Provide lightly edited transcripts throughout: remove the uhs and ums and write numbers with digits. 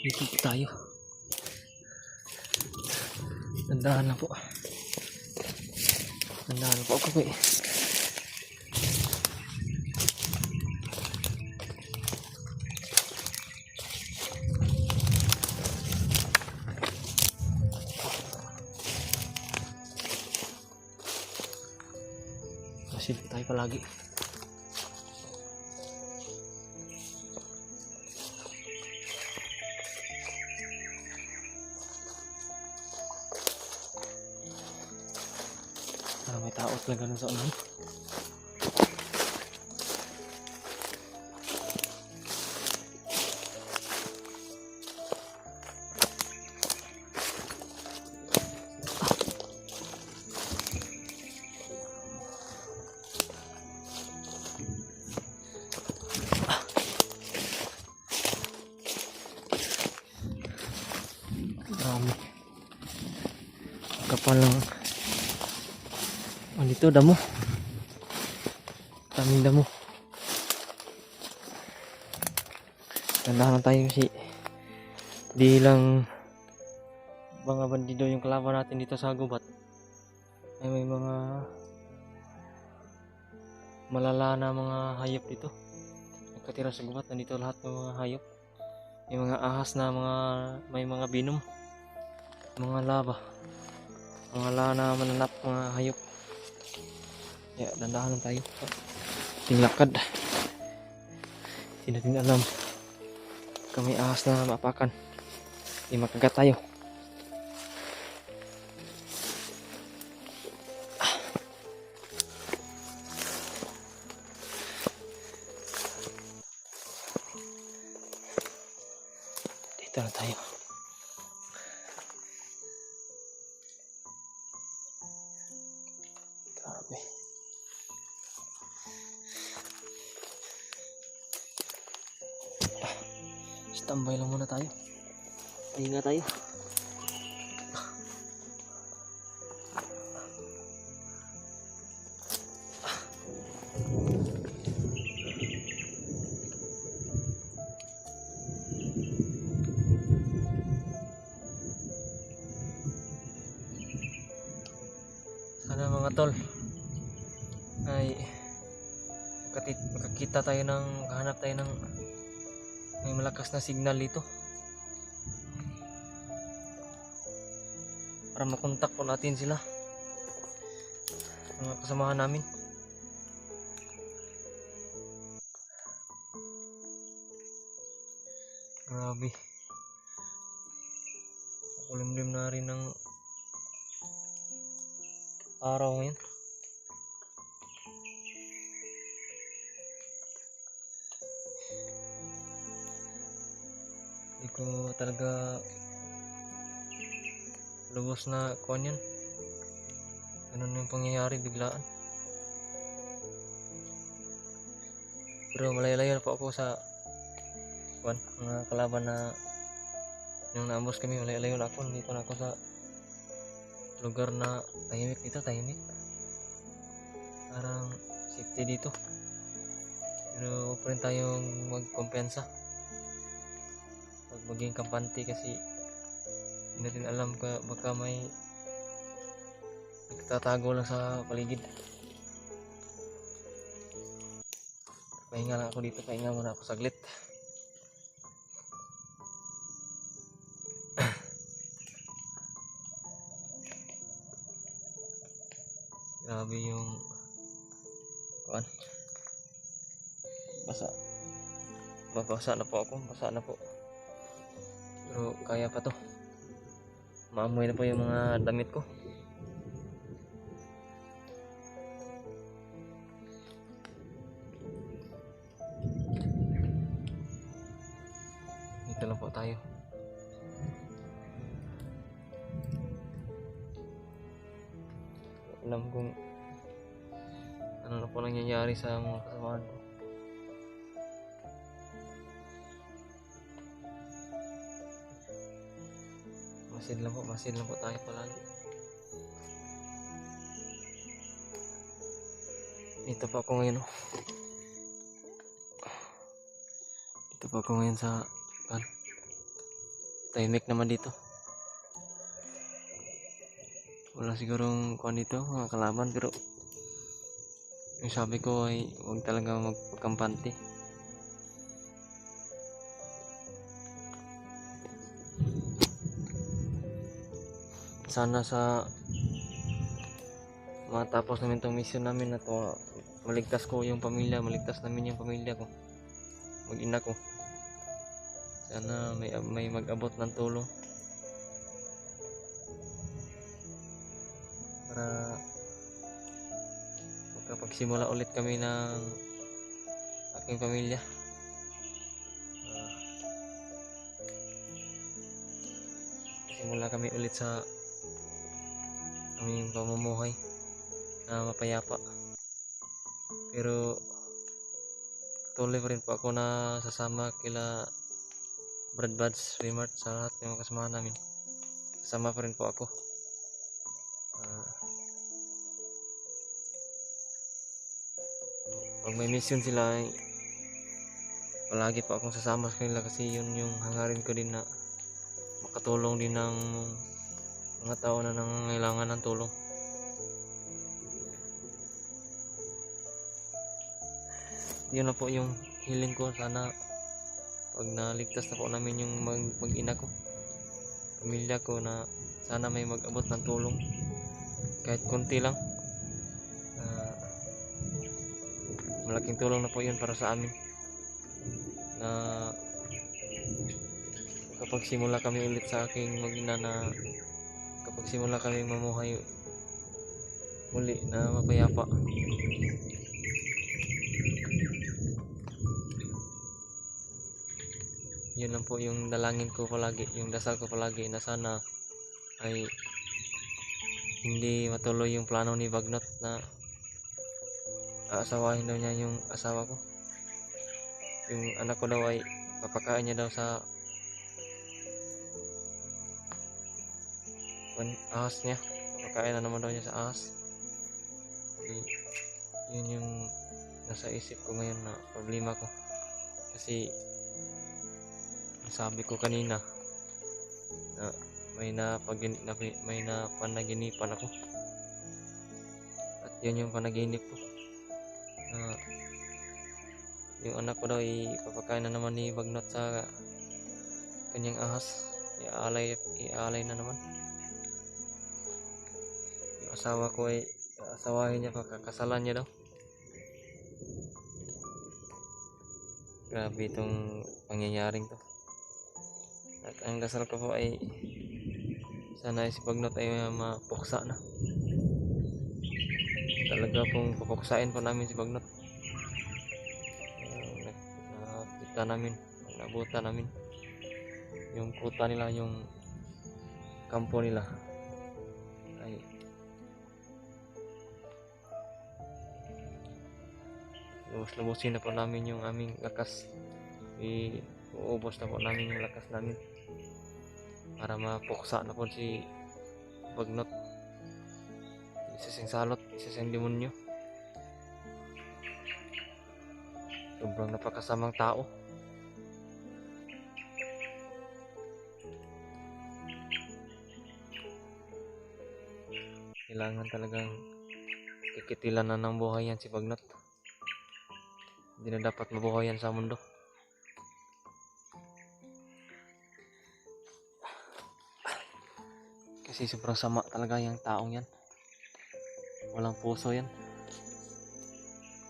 Dito po tayo. Nandahan na po. Nandahan na po ako eh. Masilip tayo palagi. May tao talaga nun sa unan. Dami. Kapal lang. Oh, dito damo. Daming damo. Tandahan lang tayo kasi di lang mga bandido yung kalaban natin dito sa gubat. Ay may mga malala na mga hayop dito. Nakatira sa gubat, nandito lahat ng mga hayop. May mga ahas na may mga binom. Mga laba. Mga lana mananap mga hayop. Ya, dandahan lang tayo. Tinglakad. Hindi natin alam. Kami ahas na mapakan. Hindi makagat tayo. Dito na tayo. Grabe. Standby lang muna tayo. Pahinga tayo. Sana mga tol ay makakita tayo ng makahanap tayo ng may malakas na signal dito para makontak po natin sila, mga kasamahan namin. Grabe, kulimlim na rin ng araw ngayon. Hindi ko talaga lubos na kuwan yan. Ganun yung pangyayari biglaan. Pero malayo-layo na po ako sa kuwan, mga kalaban na yung naambos kami. Malayo-layo na ako. Dito na ako sa lugar na tahimik dito, tahimik. Parang safety dito. Pero pa rin tayong magkumpensa pag maging kampante kasi hindi natin alam baka may nagtatago lang sa paligid. Pahinga lang ako dito, pahinga muna ako saglit. Grabe yung kuan. Babasa na po ako, basa na po. Pero kaya pa to. Maamoy na po yung mga damit ko. Dito lang po tayo. Alam kung ano na po nangyayari sa mga kasamahan ko. Masid lang po tayo palagi. Dito pa ako ngayon. Dito pa ako ngayon sa tahimik naman dito. Wala sigurong kuan dito, mga kalaban, pero yung sabi ko ay huwag talaga magpagkampante. Sana sa matapos namin tong mission namin na to, maligtas ko yung pamilya, maligtas namin yung pamilya ko, mag-ina ko. Sana may mag-abot ng tulong para magkapagsimula ulit kami ng aking pamilya. Simula kami ulit sa aming pamumuhay na mapayapa. Pero tuloy pa rin po ako na sasama kila Brad Buds, Remart, sa lahat ng mga kasamahan namin. Sasama pa rin po ako. Pag may mission sila ay palagi pa akong sasama sa kanila, kasi yun yung hangarin ko din, na makatulong din ng mga tao na nangangailangan ng tulong. Yun na po yung hiling ko. Sana pag naligtas na po namin yung mag-ina ko, pamilya ko, na sana may mag-abot ng tulong kahit konti lang. Malaking tulong na po yun para sa amin, na kapag simula kami ulit sa aking mag-ina, na kapag simula kami mamuhay muli na mapayapa. Yun lang po yung dalangin ko palagi, yung dasal ko palagi, na sana ay hindi matuloy yung plano ni Bagnot na aasawahin daw niya yung asawa ko. Yung anak ko daw ay papakain niya daw sa ahas niya, papakain na naman daw niya sa ahas. Yun yung nasa isip ko ngayon na problema ko, kasi sabi ko kanina na may napanaginipan ako, at yun yung panaginip ko, na yung anak ko daw ipapakain na naman ni Bagnot sa kanyang ahas. Iaalay na naman. Yung asawa ko ay asawahin niya, pakakasalan niya daw. Grabe itong pangyayaring to. At ang dasal ko po ay sana si Bagnot ay mapuksa na. Talaga pong pupuksain po namin si Bagnot. Nakita namin, nabutan namin yung kuta nila, yung kampo nila ay lubos-lubosin na po namin yung aming lakas. Uubos na po namin yung lakas namin para mapuksa na po si Bagnot. Isa siyang salot, isa siyang demonyo. Sobrang napakasamang tao. Kailangan talagang kikitilan na ng buhay yan si Bagnot. Hindi na dapat mabuhay yan sa mundo. Kasi sobrang sama talaga yung taong yan. Walang puso yan.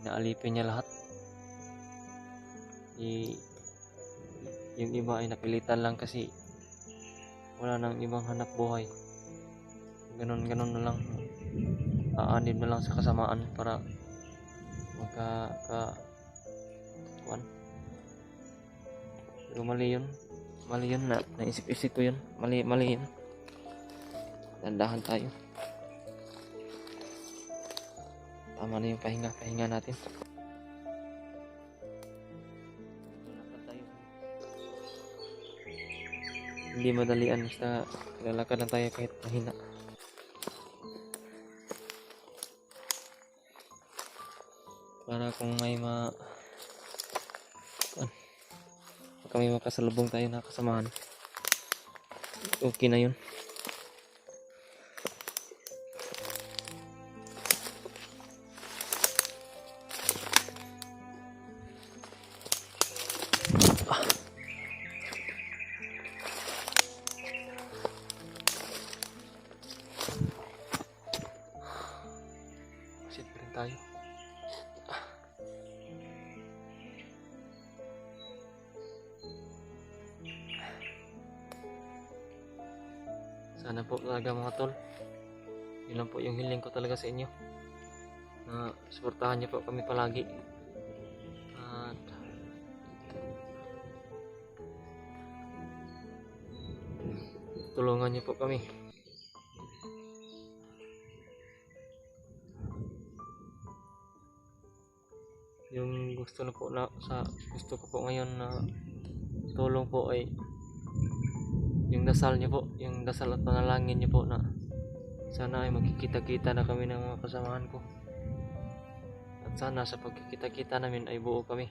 Inaalipin niya lahat. Yung iba ay napilitan lang kasi wala nang ibang hanap buhay. Ganon na lang. Aanib na lang sa kasamaan para kuan. Pero mali yun. Mali yun, na naisip-isip ko yun. Mali yun. Dandahan tayo. Tama na yung pahinga natin. Hindi madalian, basta lalakad lang tayo kahit mahina. Para kung may kami makasalubong tayo na kasamahan, okay na yun. Sit pa rin tayo. Sana po talaga mga tol, yun lang po yung hiling ko talaga sa inyo, na suportahan niyo po kami palagi at tulungan niyo po kami. Yung gusto ko po ngayon na tulong po ay yung dasal niyo po, yung dasal at panalangin niyo po na sana ay magkikita-kita na kami ng mga kasamahan ko. At sana sa pagkikita-kita namin ay buo kami.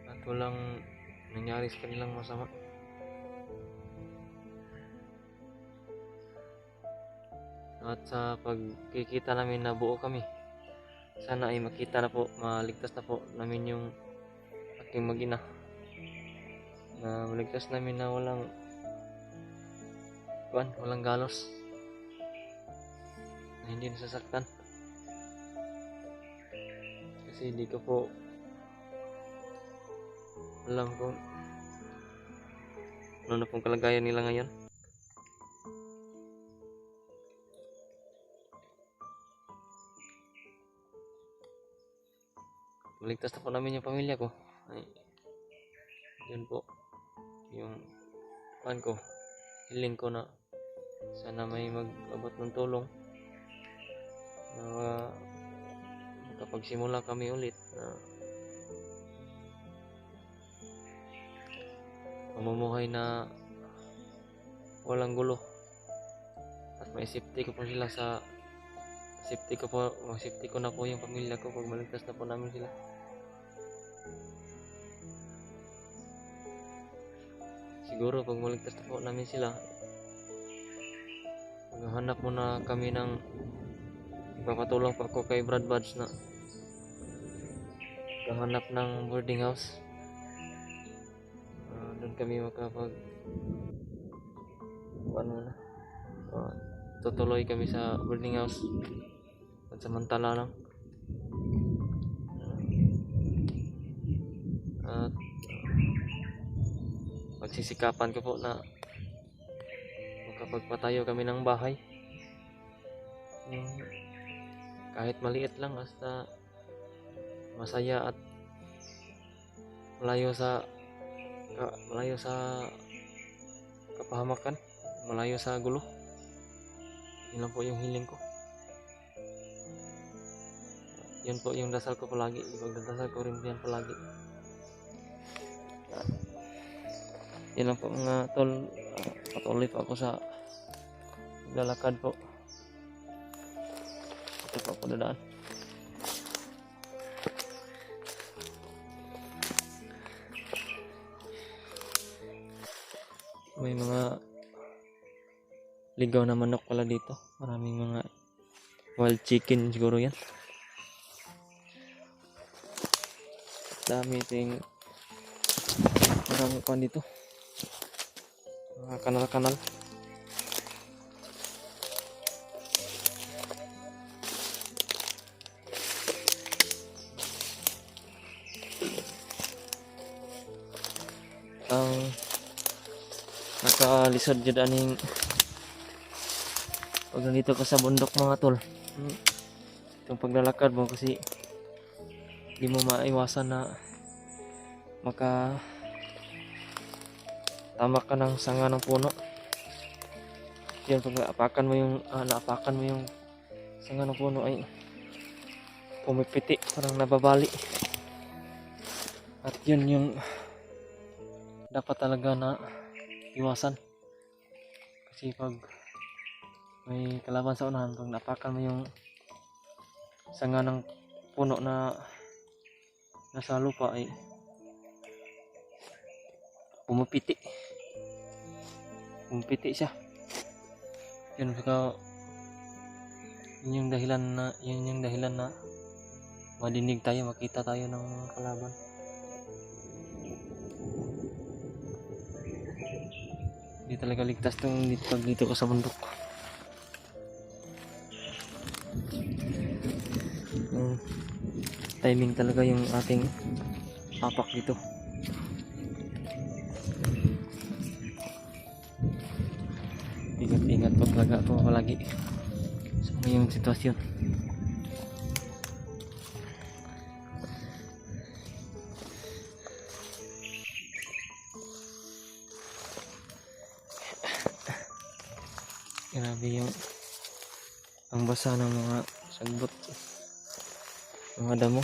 At walang nangyari sa kanilang masama. At sa pagkikita namin na buo kami, sana ay makita na po, maligtas na po namin yung aking mag-ina. Na maligtas namin na walang galos, na hindi nasasaktan. Kasi hindi ko po alam kung ano na pong kalagayan nila ngayon. Maligtas na po namin yung pamilya ko. Ay, yun po yung ko, hiling ko na sana may mag-abot ng tulong na makapagsimula kami ulit na mamumuhay na walang gulo, at may safety ko po sila safety ko na po yung pamilya ko pag maligtas na po namin sila. Siguro pag maligtas na po namin sila, maghahanap muna kami ng ipapatulong pa ako kay Brad Buds na maghahanap ng boarding house. Doon kami tutuloy kami sa boarding house at samantala lang. At pagsisikapan ko po na makapagpatayo kami ng bahay, kahit maliit lang, basta masaya at malayo sa kapahamakan, malayo sa gulo. Yun lang po yung hiling ko. Yun po yung dasal ko palagi, ipagdadasal ko rin yan palagi. Yan lang po mga tol, patuloy po ako sa lalakad po. Ito po ako dadaan. May mga ligaw na manok pala dito. Maraming mga wild chicken siguro yan. Dami ting marami pa dito. Mga kanal-kanal. Nakalisod jud aning pag nandito ka sa bundok mga tol. Itong paglalakad mo kasi di mo maiwasan na tama ka ng sanga ng puno. Yan, pag naapakan mo yung sanga ng puno ay pumipiti, parang nababali. At yun yung dapat talaga na iwasan. Kasi pag may kalaban sa unahan, pag naapakan mo yung sanga ng puno na nasa lupa ay pumipiti. Kumpiti siya. Yun saka yun yung dahilan na madinig tayo, makita tayo ng kalaban. Hindi talaga ligtas tong dito ka sa bundok. Timing talaga yung ating tapak dito. Ingat-ingat po talaga po palagi sa ngayong sitwasyon. Grabe yung ang basa ng mga sagbot, mga damo.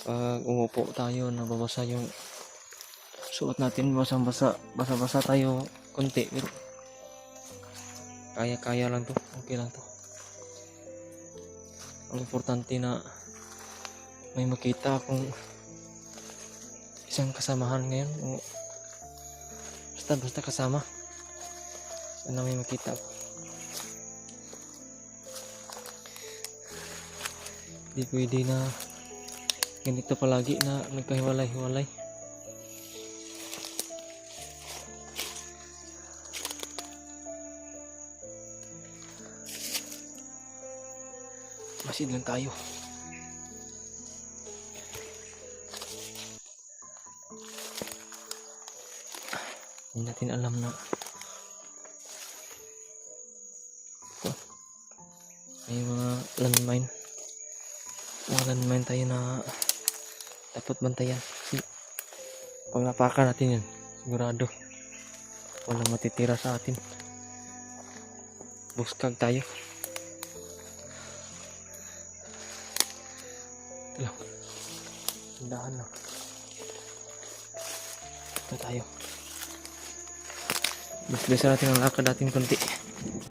Pag umupo tayo, nababasa yung suot natin, basa-basa tayo konti, pero kaya lang to, okay lang to. Ang importante na may makita akong isang kasamahan ngayon, o basta kasama, sana may makita ako. Hindi pwede na ganito palagi na nagkahiwalay-hiwalay. Masid lang tayo. Hindi natin alam na may mga landmine tayo na dapat bantayan. Kasi pag napakan natin yan, sigurado walang matitira sa atin. Buskag tayo. Ito lang, tindahan lang. Ito tayo. Mas bisa natin ang lakad natin konti.